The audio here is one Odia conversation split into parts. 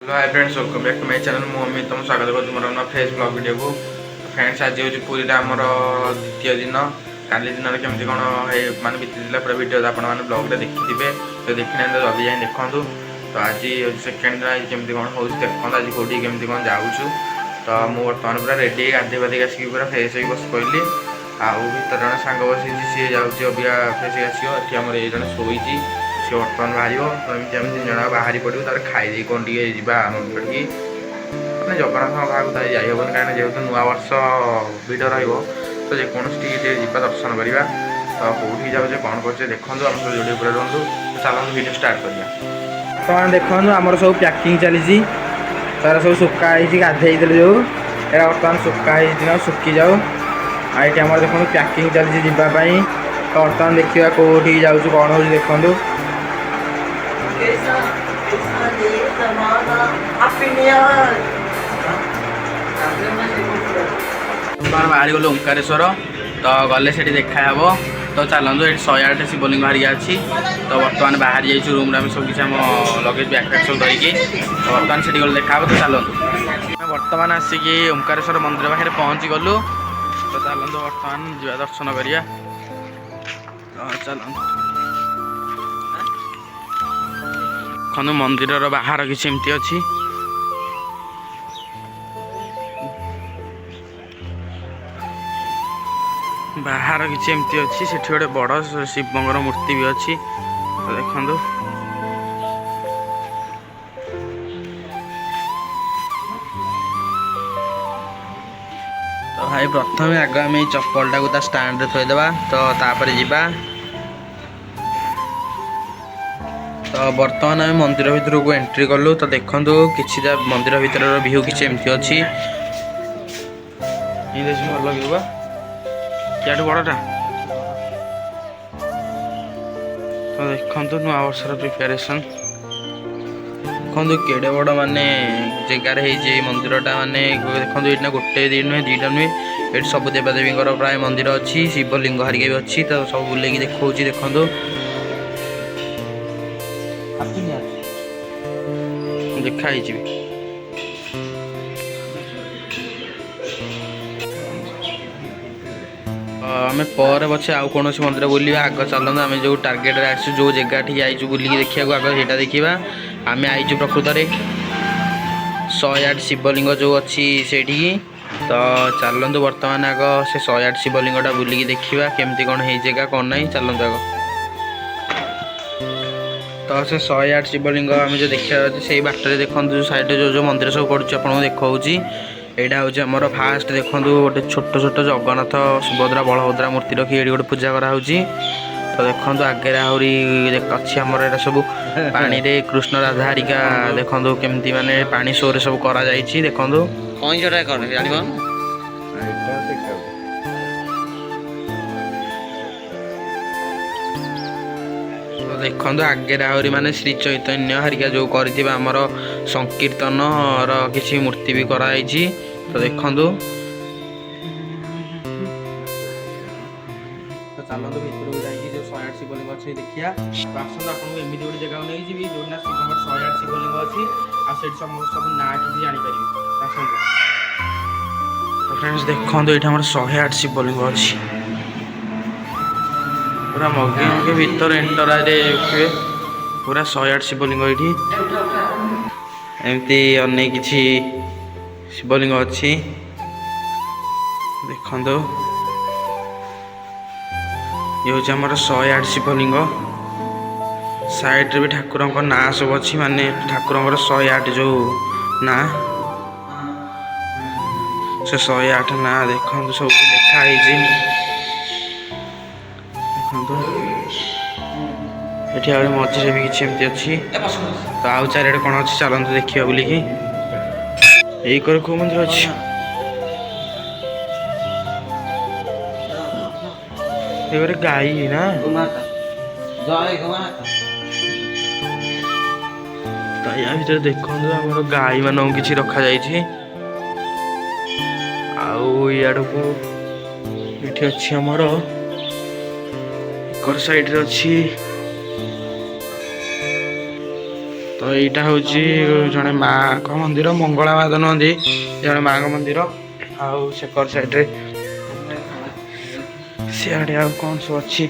Hello hi friends, welcome back to my channel. मुझे तुम स्वागत करूँ मोर ना फ्रेश ब्लॉग वीडियो को। फ्रेंड्स आज हूँ पुरी आमर द्वितीय दिन। काली दिन केमती कौन मान बीती पूरा वीडियो आप ब्लॉग देखिथे, तो देखी ना जल्दी जाए देखूँ। तो आज सेकेंड दिन केमती कौन हो देखो आज कौटी केमती कौन जाऊँ। तो मुझे बर्तमान पूरा रेडी गाधे पाधे आसिक पूरा फ्रेश हो बस पड़िली। आउ भर जन सांग बसी सी जाऊँगी अबिया फ्रेश आसो ये आम ये जन शोई सी बर्तमान बाहर। तो एमती आम तीन जन बाहरी पड़ू तर खाई कौन टे मंदिर की मैंने जगन्नाथ बाहर जाइबन कहीं जेहतु नुआ वर्ष भिड़ तो जेकोसी जा दर्शन करवा। तो कौटी जाऊे कौन कर देखूँ आम सब जोड़ी पूरा रुहतु। तो चलते वीडियो स्टार्ट करिया। तो देखो आमर सब पैकिंग चली तार सब सुखाई गाधे जो बर्तमान सुखाई सुखी जाऊ। ये आम देखो पैकिंग चली जावाई। तो बर्तमान देखा कौटी जाऊँ कौन हो देखूँ। बाहरी गलु ओंकारेश्वर। तो गले से देखा हे। तो चलतु ये 108 शिवलिंग बाहरी अच्छी। तो बर्तमान बाहर जाइए रूम में सब किसी आम लगेज बैग सब धरिकी। तो बर्तमान से गले देखा तो चलतु बर्तमान आसिक ओंकारेश्वर मंदिर पाखे पहुँची गलु। तो चलतु बर्तमान जा दर्शन करिया। चलतु देखो मंदिर बाहर किसी एमती अच्छी। बाहर किसी एमती अच्छी से गोटे बड़ शिवंर मूर्ति भी अच्छी। तो देखो तो भाई प्रथम आग आम चप्पल टाक स्टाण्ड थोदेबा। तो तापर जीवा। तो बर्तमान आम मंदिर भितर को एंट्री कलु। तो देखो कि मंदिर भितर व्यू किसी एमती अच्छी। भल व्यू बा क्या बड़टा। तो देखो नुआ वर्षर प्रिपेरेसन देखो केड़े बड़ माने जगार मंदिरटा माने देखो ये गोटे दिन नुहे दुईटा नुहे ये सब देवादेवी प्राय मंदिर अच्छी शिवलिंग हरिका भी अच्छी। तो सब बुले देखा देखो देखाई। आम पर पछे आउ कौन मंदिर बुलवा आग चलते आम जो टार्गेट आसू जो जगह आईचु बुलिक देखा आग से देखा। आम आईचु प्रकृत 108 शिवलिंग जो अच्छी से। तो चलतु बर्तमान आग से 108 शिवलिंगटा बुलिक देखा केमती कौन है जगह कौन ना। चलतु आग तो से 108 शिवलिंग आम जो देखा से बाटर देखो जो साइड जो मंदिर सब पड़े आपको देखा। यहाँ हूँ आमर फास्ट देखो गोटे छोट छोट जगन्नाथ सुभद्रा बलभद्रा मूर्ति रखी ये गोटे पूजा कराऊँ। तो देखो आगे आहरी अच्छी आमर यहाँ सब पानी रे कृष्ण राधा हरिका देखो केमती माने पानी शो रे सब करा जाइछि। देखो देखो आगे आहरी माने श्री चैतन्य हरिका जो कर आमर संकीर्तन किसी मूर्ति भी कराई। तो देखो तो चलते भितर को जाइए जो 108 शिवलिंग अच्छे देखिया। तो आसत आपको एमती गोटे जगह नहीं जी जो 108 शिवलिंग अच्छी आठ सब ना कि जापर। तो फ्रेंड्स देखो ये 108 शिवलिंग अच्छी पूरा मगे मगे भर एंटर आए पूरा 108 शिवलिंग ये एमती अनेक किसी शिवलिंग अच्छी। देखो ये हूँ आमर 108 शिवलिंग साइड भी ठाकुर ना सब अच्छी माने ठाकुर 108 जो ना से 108 ना देखो सब लिखाई। देखो ये मझे भी किसी एमती अच्छी। तो आउ चारिड़े कौन अच्छी चलते देखिए बुलिकी। यही कर को मंदिर अच्छी ये गाई ना। तो या भर देखो आम गाई मान कि रखा जाइए। आड़ को ये अच्छी आमर साइड रे अच्छी। तो ଏଇଟା ହେଉଛି ଜଣେ ମାଆଙ୍କ ମନ୍ଦିର, ମଙ୍ଗଳା ମା ତ ନୁହନ୍ତି, ଜଣେ ମାଆଙ୍କ ମନ୍ଦିର। ଆଉ ସେକର ସାଇଡ଼ରେ ସିଆଡ଼େ ଆଉ କ'ଣ ସବୁ ଅଛି।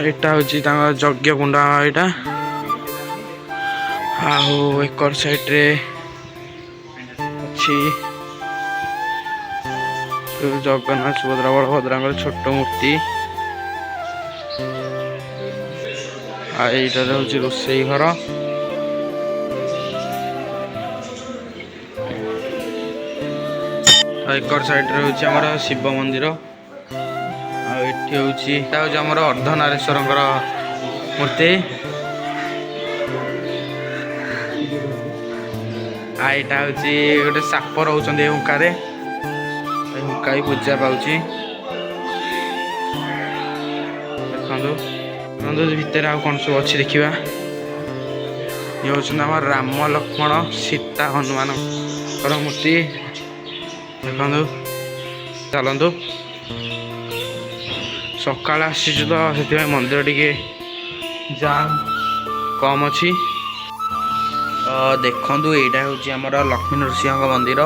ଏଇଟା ହେଉଛି ତାଙ୍କ ଯଜ୍ଞ କୁଣ୍ଡ ଏଇଟା। ଆଉ ଏକର ସାଇଡ଼ରେ ଅଛି ଜଗନ୍ନାଥ ସୁଭଦ୍ରା ବଳଭଦ୍ରଙ୍କର ଛୋଟ ମୂର୍ତ୍ତି। ଆଉ ଏଇଟା ହେଉଛି ରୋଷେଇ ଘର। ଆଉ ଏକର ସାଇଡ଼ରେ ହେଉଛି ଆମର ଶିବ ମନ୍ଦିର। ଆଉ ଏଠି ହେଉଛି ଏଇଟା ହେଉଛି ଆମର ଅର୍ଦ୍ଧନାରେଶ୍ୱରଙ୍କର ମୂର୍ତ୍ତି। ଆଉ ଏଇଟା ହେଉଛି ଗୋଟେ ସାପ ରହୁଛନ୍ତି ଏ ହୁଙ୍କାରେ, ଏ ହୁଙ୍କା ବି ପୂଜା ପାଉଛି। ଦେଖନ୍ତୁ ଭିତରେ ଆଉ କ'ଣ ସବୁ ଅଛି ଦେଖିବା। ଇଏ ହେଉଛନ୍ତି ଆମର ରାମ ଲକ୍ଷ୍ମଣ ସୀତା ହନୁମାନଙ୍କର ମୂର୍ତ୍ତି। ଦେଖନ୍ତୁ ଚାଲନ୍ତୁ, ସକାଳ ଆସିଛୁ ତ ସେଥିପାଇଁ ମନ୍ଦିର ଟିକେ ଜାମ୍ କମ୍ ଅଛି। ତ ଦେଖନ୍ତୁ ଏଇଟା ହେଉଛି ଆମର ଲକ୍ଷ୍ମୀ ନୃସିଂହଙ୍କ ମନ୍ଦିର।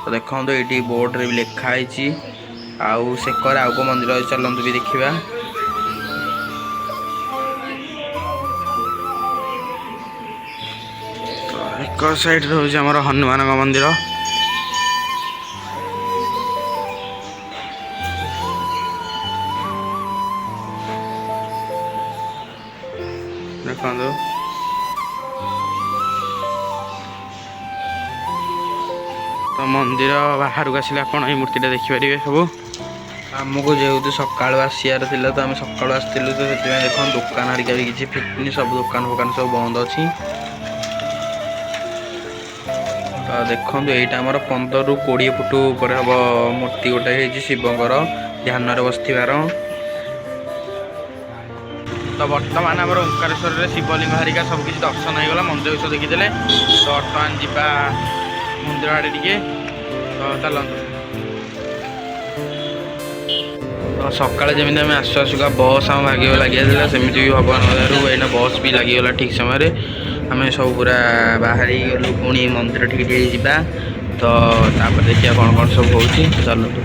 ତ ଦେଖନ୍ତୁ ଏଇଠି ବୋର୍ଡ଼ରେ ବି ଲେଖା ହେଇଛି। ଆଉ ସେକରେ ଆଉ କେଉଁ ମନ୍ଦିର ଅଛି ଚାଲନ୍ତୁ ବି ଦେଖିବା। ଏକ ସାଇଡ଼ରେ ହେଉଛି ଆମର ହନୁମାନଙ୍କ ମନ୍ଦିର। ଦେଖନ୍ତୁ ତ ମନ୍ଦିର ବାହାରକୁ ଆସିଲେ ଆପଣ ଏଇ ମୂର୍ତ୍ତିଟା ଦେଖିପାରିବେ ସବୁ। ଆମକୁ ଯେହେତୁ ସକାଳୁ ଆସିବାର ଥିଲା ତ ଆମେ ସକାଳୁ ଆସିଥିଲୁ, ତ ସେଥିପାଇଁ ଦେଖନ୍ତୁ ଦୋକାନ ହେରିକା ବି କିଛି ଫିଟନି, ସବୁ ଦୋକାନ ଫୋକାନ ସବୁ ବନ୍ଦ ଅଛି। ତ ଦେଖନ୍ତୁ ଏଇଟା ଆମର 15 ରୁ 20 ଫୁଟ ଉପରେ ହେବ ମୂର୍ତ୍ତି ଗୋଟେ ହେଇଛି ଶିବଙ୍କର ଧ୍ୟାନରେ ବସିଥିବାର। ତ ବର୍ତ୍ତମାନ ଆମର ଓଙ୍କାରେଶ୍ୱରରେ ଶିବଲିଙ୍ଗ ହେରିକା ସବୁ କିଛି ଦର୍ଶନ ହେଇଗଲା, ମନ୍ଦିର ବିଷୟ ଦେଖିଦେଲେ। ତ ବର୍ତ୍ତମାନ ଯିବା ମନ୍ଦିର ଆଡ଼େ ଟିକେ। ତ ଚାଲନ୍ତୁ। ତ ସକାଳେ ଯେମିତି ଆମେ ଆସୁ ଆସୁକା ବସ୍ ଆମ ଭାଗ୍ୟ ଲାଗିଯାଇଥିଲା, ସେମିତି ବି ଭଗବାନଙ୍କ ଦୟାରୁ ଏଇନା ବସ୍ ବି ଲାଗିଗଲା ଠିକ୍ ସମୟରେ। ଆମେ ସବୁ ପୁରା ବାହାରି ଗଲୁ ପୁଣି ମନ୍ଦିର ଟିକେ ଟିକେ ଯିବା। ତ ତାପରେ ଦେଖିବା କ'ଣ କ'ଣ ସବୁ ହେଉଛି। ଚାଲନ୍ତୁ।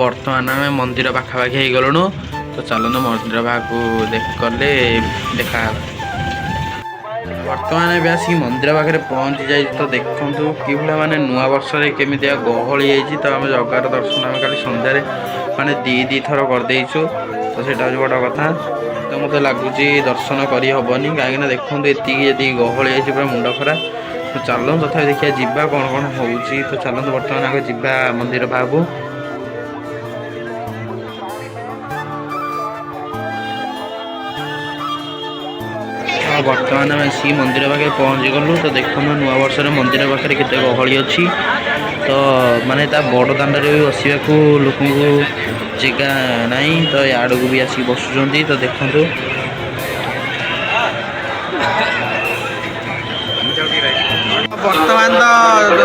ବର୍ତ୍ତମାନ ଆମେ ମନ୍ଦିର ପାଖାପାଖି ହେଇଗଲୁଣୁ। ତ ଚାଲନ୍ତୁ ମନ୍ଦିର ପାଖକୁ କଲେ ଦେଖାହେବ। ବର୍ତ୍ତମାନ ଏବେ ଆସିକି ମନ୍ଦିର ପାଖରେ ପହଞ୍ଚି ଯାଇଛି। ତ ଦେଖନ୍ତୁ କିଭଳିଆ ମାନେ ନୂଆ ବର୍ଷରେ କେମିତିଆ ଗହଳି ହେଇଛି। ତ ଆମେ ଜଗାର ଦର୍ଶନ ଆମେ କାଲି ସନ୍ଧ୍ୟାରେ ମାନେ ଦି ଥର କରିଦେଇଛୁ। ତ ସେଇଟା ହେଉଛି ବଡ଼ କଥା। ତ ମୋତେ ଲାଗୁଛି ଦର୍ଶନ କରିହେବନି, କାହିଁକିନା ଦେଖନ୍ତୁ ଯେତିକି ଗହଳି ହେଇଛି ପୁରା ମୁଣ୍ଡ ଖରାପ। ତ ଚାଲନ୍ତୁ ତଥାପି ଦେଖିବା ଯିବା କ'ଣ କ'ଣ ହେଉଛି। ତ ଚାଲନ୍ତୁ ବର୍ତ୍ତମାନ ଆଗ ଯିବା ମନ୍ଦିର ପାଖକୁ। ବର୍ତ୍ତମାନ ଆମେ ଆସିକି ମନ୍ଦିର ପାଖରେ ପହଞ୍ଚିଗଲୁ। ତ ଦେଖନ୍ତୁ ନୂଆ ବର୍ଷରେ ମନ୍ଦିର ପାଖରେ କେତେ ଗହଳି ଅଛି। ତ ମାନେ ତା ବଡ଼ ଦାଣ୍ଡରେ ବି ବସିବାକୁ ଲୋକଙ୍କୁ ଜାଗା ନାହିଁ, ତ ଆଡ଼କୁ ବି ଆସିକି ବସୁଛନ୍ତି। ତ ଦେଖନ୍ତୁ ବର୍ତ୍ତମାନ ତ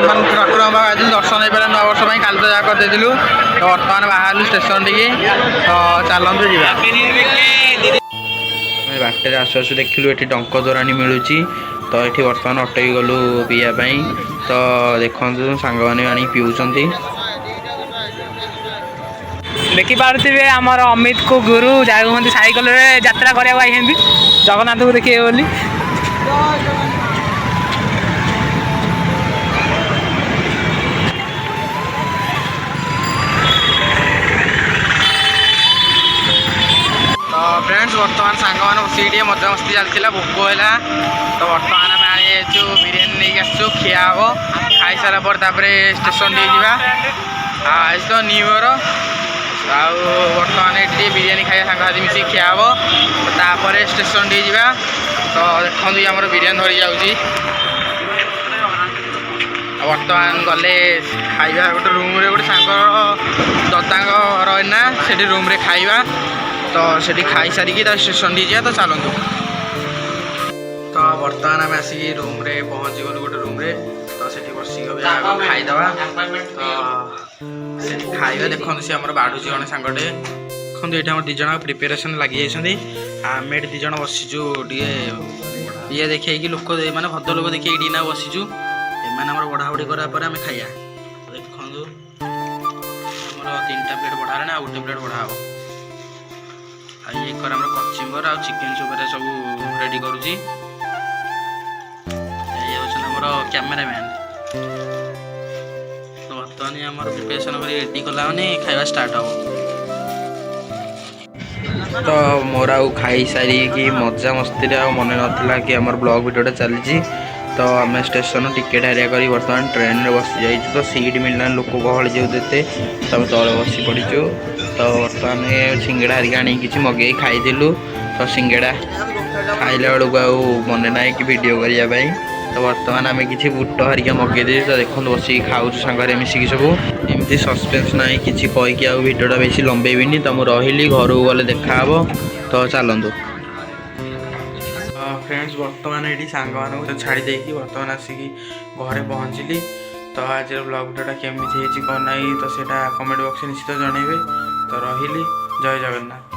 ମାନେ ଠାକୁରଙ୍କ ପାଖରେ ଦର୍ଶନ ହେଇପାରିଲା ନୂଆ ବର୍ଷ ପାଇଁ, କାଲି ତ ଯାହା କରିଦେଇଥିଲୁ। ତ ବର୍ତ୍ତମାନ ବାହାରିଲୁ ଷ୍ଟେସନ ଟିକେ। ତ ଚାଲନ୍ତୁ ଯିବା। ବାଟରେ ଆସୁ ଆସୁ ଦେଖିଲୁ ଏଠି ଡଙ୍କ ତୋରାଣି ମିଳୁଛି। ତ ଏଠି ବର୍ତ୍ତମାନ ଅଟକି ଗଲୁ ପିଇବା ପାଇଁ। ତ ଦେଖନ୍ତୁ ସାଙ୍ଗମାନେ ଆଣିକି ପିଉଛନ୍ତି। ଦେଖିପାରୁଥିବେ ଆମର ଅମିତକୁ ଗୁରୁ ଯାଉଛନ୍ତି ସାଇକେଲରେ ଯାତ୍ରା କରିବାକୁ ଆଇଛନ୍ତି ଜଗନ୍ନାଥଙ୍କୁ ଦେଖିବେ ବୋଲି। फ्रेंड्स वर्तमान सांग मैंने बसिक मजामस्ती चलता भोक है। तो बर्तमान आम आनीचु बिरीयानी नहीं आसचु खिया हम खाई सारा पर स्टेशन टे जा आज तो न्यू इयर बर्तमान ये बिरीयानी खाई सांग साथी मिसिक खिया हम तापर स्टेशन टे जा। तो देखो आम बिरीयानी धरी जाऊँगी बर्तमान गले खाଇବା गोटे रूम रे गोटे सांग ददा घर ना से रूम रे खाଇବା। तो सेठी खाई सारिकी स्टेशन टी जा। तो चलतु। तो बर्तमान आम आसिक रूम रे पहुँची गलु गोटे रूम रे। तो सेठी बसिक ଆଗ ଖାଇଦେବା। ତ ସେଠି ଖାଇବା ଦେଖନ୍ତୁ, ସେ ଆମର ବାଢ଼ୁଛି ଜଣେ ସାଙ୍ଗଟେ। ଦେଖନ୍ତୁ ଏଇଠି ଆମର 2 ଜଣ ପ୍ରିପାରେସନ୍ ଲାଗିଯାଇଛନ୍ତି। ଆମେ ଏଠି 2 ଜଣ ବସିଛୁ ଟିକେ ଇଏ ଦେଖେଇକି, ଲୋକ ମାନେ ଭଦ୍ର ଲୋକ ଦେଖି ଏଇଠି ନା ବସିଛୁ। ଏମାନେ ଆମର ବଢ଼ାବଢ଼ି କରିବା ପରେ ଆମେ ଖାଇବା। ଦେଖନ୍ତୁ ଆମର 3ଟା ପ୍ଲେଟ୍ ବଢ଼ା ହେଲାଣି, ଆଉ 1 ପ୍ଲେଟ୍ ବଢ଼ା ହେବ। ଆଉ ଇଏ କରେ ଆମର କଚିମ୍ବର ଆଉ ଚିକେନ୍ ସୁପରେ ସବୁ ରେଡ଼ି କରୁଛି। ଏଇ ହେଉଛନ୍ତି ଆମର କ୍ୟାମେରାମ୍ୟାନ୍। ତ ବର୍ତ୍ତମାନ ଆମର ପ୍ରିପାରେସନ୍ କରି ରେଡ଼ି କଲା ମାନେ ଖାଇବା ଷ୍ଟାର୍ଟ ହେବ। ତ ମୋର ଆଉ ଖାଇସାରିକି ମଜା ମସ୍ତିରେ ଆଉ ମନେ ନଥିଲା କି ଆମର ବ୍ଲଗ୍ ଭିଡ଼ିଓଟା ଚାଲିଛି। ତ ଆମେ ଷ୍ଟେସନ୍ ଟିକେଟ୍ ହାରିଆ କରି ବର୍ତ୍ତମାନ ଟ୍ରେନ୍ରେ ବସି ଯାଇଛୁ। ତ ସିଟ୍ ମିଳିଲାନି, ଲୋକ ଗହଳି ଯେହେତୁ ଏତେ, ତ ଆମେ ତଳେ ବସି ପଡ଼ିଛୁ। ତ ବର୍ତ୍ତମାନ ସିଙ୍ଗଡ଼ା ହାରିକା ଆଣିକି କିଛି ମଗେଇ ଖାଇଥିଲୁ। ତ ସିଙ୍ଗଡ଼ା ଖାଇଲା ବେଳକୁ ଆଉ ମନେ ନାହିଁ କି ଭିଡ଼ିଓ କରିବା ପାଇଁ। ତ ବର୍ତ୍ତମାନ ଆମେ କିଛି ବୁଟ ହାରିକା ମଗେଇ ଦେଇଛୁ। ତ ଦେଖନ୍ତୁ ବସିକି ଖାଉଛୁ ସାଙ୍ଗରେ ମିଶିକି ସବୁ। ଏମିତି ସସ୍ପେନ୍ସ ନାହିଁ କିଛି କହିକି ଆଉ ଭିଡ଼ିଓଟା ବେଶୀ ଲମ୍ବେଇବିନି। ତ ମୁଁ ରହିଲି, ଘରକୁ ଗଲେ ଦେଖାହେବ। ତ ଚାଲନ୍ତୁ। ଫ୍ରେଣ୍ଡସ୍, ବର୍ତ୍ତମାନ ଏଇଠି ସାଙ୍ଗମାନଙ୍କୁ ଛାଡ଼ି ଦେଇକି ବର୍ତ୍ତମାନ ଆସିକି ଘରେ ପହଞ୍ଚିଲି। ତ ଆଜିର ବ୍ଲଗ୍ ଭିଡ଼ିଓଟା କେମିତି ହେଇଛି କ'ଣ ନାହିଁ, ତ ସେଇଟା କମେଣ୍ଟ ବକ୍ସରେ ନିଶ୍ଚିତ ଜଣାଇବେ। ତ ରହିଲି, ଜୟ ଜଗନ୍ନାଥ।